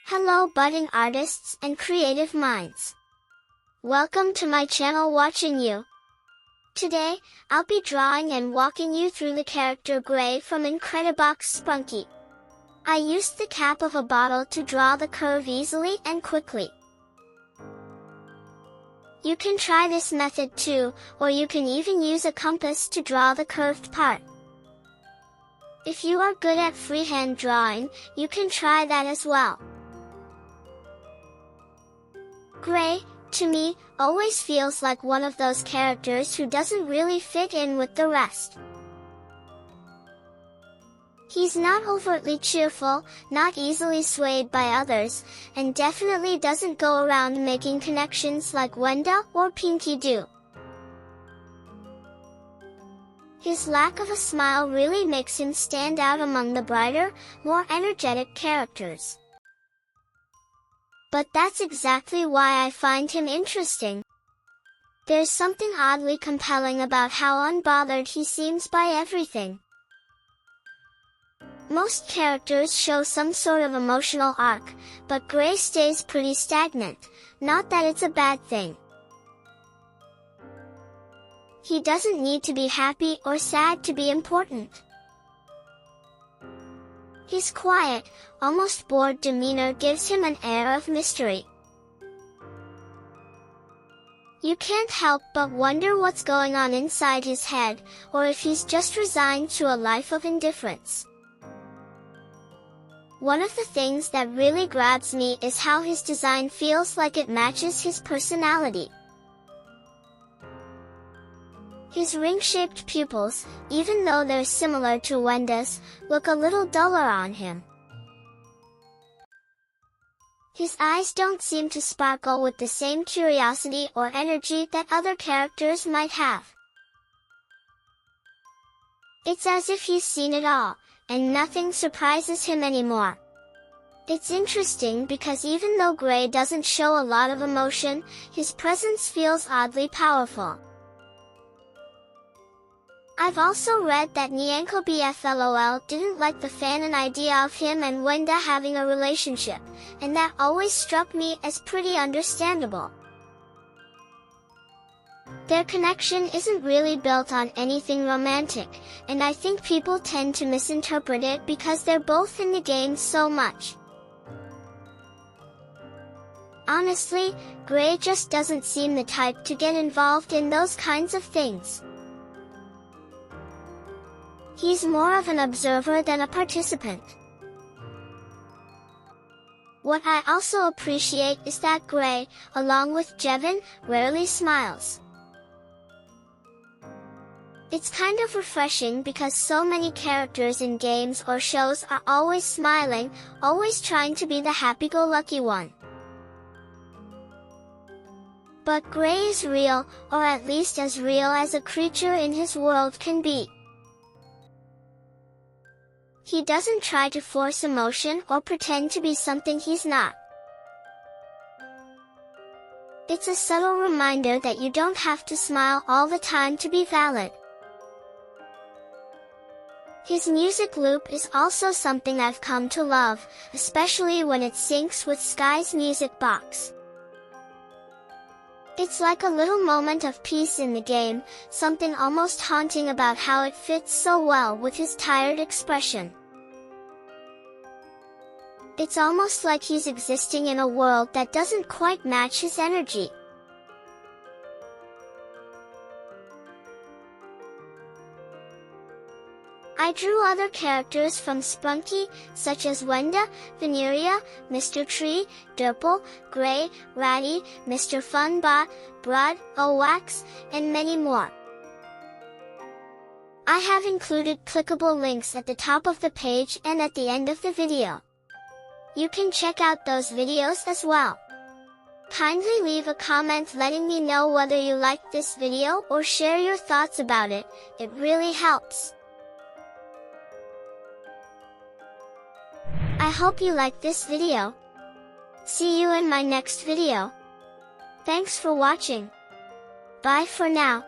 Hello budding artists and creative minds. Welcome to my channel Watching You. Today, I'll be drawing and walking you through the character Gray from Incredibox Sprunki. I used the cap of a bottle to draw the curve easily and quickly. You can try this method too, or you can even use a compass to draw the curved part. If you are good at freehand drawing, you can try that as well. Gray, to me, always feels like one of those characters who doesn't really fit in with the rest. He's not overtly cheerful, not easily swayed by others, and definitely doesn't go around making connections like Wenda or Pinky do. His lack of a smile really makes him stand out among the brighter, more energetic characters. But that's exactly why I find him interesting. There's something oddly compelling about how unbothered he seems by everything. Most characters show some sort of emotional arc, but Gray stays pretty stagnant, not that it's a bad thing. He doesn't need to be happy or sad to be important. His quiet, almost bored demeanor gives him an air of mystery. You can't help but wonder what's going on inside his head, or if he's just resigned to a life of indifference. One of the things that really grabs me is how his design feels like it matches his personality. His ring-shaped pupils, even though they're similar to Wenda's, look a little duller on him. His eyes don't seem to sparkle with the same curiosity or energy that other characters might have. It's as if he's seen it all, and nothing surprises him anymore. It's interesting because even though Gray doesn't show a lot of emotion, his presence feels oddly powerful. I've also read that BFLOL didn't like the fanon idea of him and Wenda having a relationship, and that always struck me as pretty understandable. Their connection isn't really built on anything romantic, and I think people tend to misinterpret it because they're both in the game so much. Honestly, Gray just doesn't seem the type to get involved in those kinds of things. He's more of an observer than a participant. What I also appreciate is that Gray, along with Jevin, rarely smiles. It's kind of refreshing because so many characters in games or shows are always smiling, always trying to be the happy-go-lucky one. But Gray is real, or at least as real as a creature in his world can be. He doesn't try to force emotion or pretend to be something he's not. It's a subtle reminder that you don't have to smile all the time to be valid. His music loop is also something I've come to love, especially when it syncs with Sky's music box. It's like a little moment of peace in the game, something almost haunting about how it fits so well with his tired expression. It's almost like he's existing in a world that doesn't quite match his energy. I drew other characters from Sprunki, such as Wenda, Veneria, Mr. Tree, Durple, Gray, Ratty, Mr. Funbot, Brud, Owax, and many more. I have included clickable links at the top of the page and at the end of the video. You can check out those videos as well. Kindly leave a comment letting me know whether you liked this video or share your thoughts about it, it really helps. I hope you liked this video. See you in my next video. Thanks for watching. Bye for now.